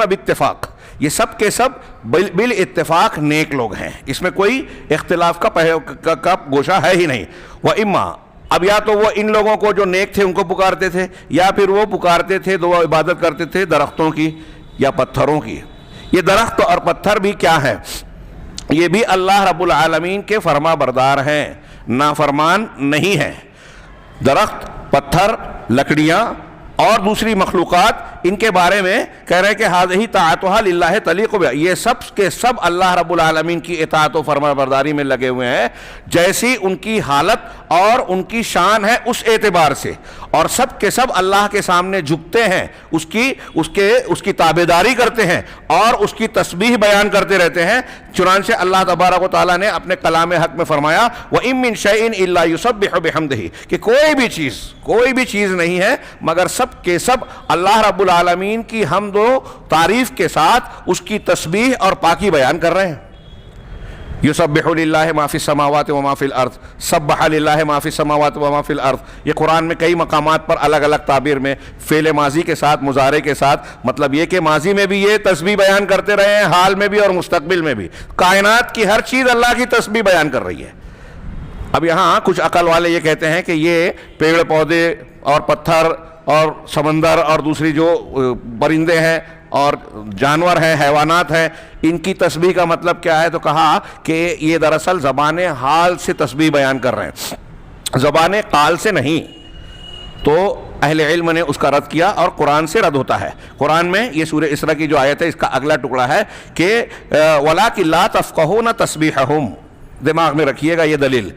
باتفاق، یہ سب کے سب بالاتفاق نیک لوگ ہیں، اس میں کوئی اختلاف کا گوشہ ہے ہی نہیں۔ وَإِمَّا، اب یا تو وہ ان لوگوں کو جو نیک تھے ان کو پکارتے تھے، یا پھر وہ پکارتے تھے تو وہ عبادت کرتے تھے درختوں کی یا پتھروں کی۔ یہ درخت اور پتھر بھی کیا ہے؟ یہ بھی اللہ رب العالمین کے فرما بردار ہیں، نافرمان نہیں ہیں۔ درخت، پتھر، لکڑیاں اور دوسری مخلوقات، ان کے بارے میں کہہ رہے ہیں کہ ہذہ طاعتھا للہ تلیق بہا، یہ سب کے سب اللہ رب العالمین کی اطاعت و فرما برداری میں لگے ہوئے ہیں، جیسی ان کی حالت اور ان کی شان ہے اس اعتبار سے، اور سب کے سب اللہ کے سامنے جھکتے ہیں، اس کی تابعداری کرتے ہیں اور اس کی تسبیح بیان کرتے رہتے ہیں۔ چنانچہ اللہ تبارک و تعالیٰ نے اپنے کلام حق میں فرمایا وَإِن مِّن شَيْءٍ إِلَّا يُسَبِّحُ بِحَمْدِهِ، کہ کوئی بھی چیز نہیں ہے مگر سب کے سب اللہ رب العالمین کی حمد و تعریف کے ساتھ اس کی تسبیح اور پاکی بیان کر رہے ہیں۔ یسبح للہ ما فی السماوات و ما فی الارض، سبح للہ ما فی السماوات و ما فی الارض، یہ قرآن میں کئی مقامات پر الگ الگ تعبیر میں فعل ماضی کے ساتھ، مضارع کے ساتھ، مطلب یہ کہ ماضی میں بھی یہ تسبیح بیان کرتے رہے ہیں، حال میں بھی اور مستقبل میں بھی، کائنات کی ہر چیز اللہ کی تسبیح بیان کر رہی ہے۔ اب یہاں کچھ عقل والے یہ کہتے ہیں کہ یہ پیڑ پودے اور پتھر اور سمندر اور دوسری جو پرندے ہیں اور جانور ہیں، حیوانات ہیں، ان کی تسبیح کا مطلب کیا ہے؟ تو کہا کہ یہ دراصل زبان حال سے تسبیح بیان کر رہے ہیں، زبان قال سے نہیں۔ تو اہل علم نے اس کا رد کیا اور قرآن سے رد ہوتا ہے۔ قرآن میں یہ سورہ اسراء کی جو آیت ہے اس کا اگلا ٹکڑا ہے کہ وَلَٰكِن لَا تَفْقَهُونَ تَسْبِيحَهُمْ، دماغ میں رکھیے گا یہ دلیل۔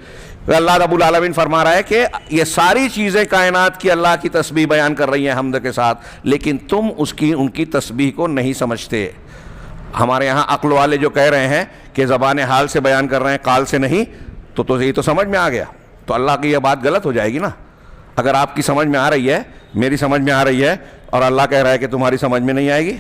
اللہ رب العالمین فرما رہا ہے کہ یہ ساری چیزیں کائنات کی اللہ کی تسبیح بیان کر رہی ہیں حمد کے ساتھ، لیکن تم ان کی تسبیح کو نہیں سمجھتے۔ ہمارے یہاں عقل والے جو کہہ رہے ہیں کہ زبان حال سے بیان کر رہے ہیں، قال سے نہیں، تو یہ تو سمجھ میں آ گیا، تو اللہ کی یہ بات غلط ہو جائے گی نا۔ اگر آپ کی سمجھ میں آ رہی ہے، میری سمجھ میں آ رہی ہے، اور اللہ کہہ رہا ہے کہ تمہاری سمجھ میں نہیں آئے گی،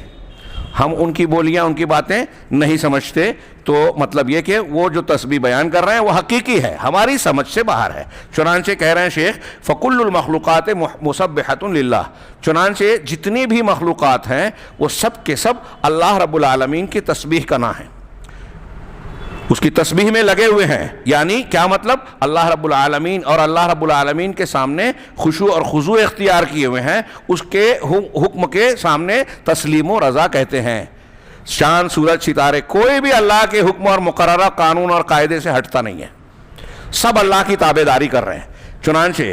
ہم ان کی بولیاں، ان کی باتیں نہیں سمجھتے، تو مطلب یہ کہ وہ جو تسبیح بیان کر رہے ہیں وہ حقیقی ہے، ہماری سمجھ سے باہر ہے۔ چنانچہ کہہ رہے ہیں شیخ فَكُلُّ الْمَخْلُوقَاتِ مُسَبِّحَةٌ لِلَّهِ، چنانچہ جتنی بھی مخلوقات ہیں وہ سب کے سب اللہ رب العالمین کی تسبیح کا نام ہے، اس کی تسبیح میں لگے ہوئے ہیں۔ یعنی کیا مطلب؟ اللہ رب العالمین اور اللہ رب العالمین کے سامنے خشوع اور خضوع اختیار کیے ہوئے ہیں، اس کے حکم کے سامنے تسلیم و رضا کہتے ہیں۔ چاند، سورج، ستارے، کوئی بھی اللہ کے حکم اور مقررہ قانون اور قاعدے سے ہٹتا نہیں ہے، سب اللہ کی تابعداری کر رہے ہیں۔ چنانچہ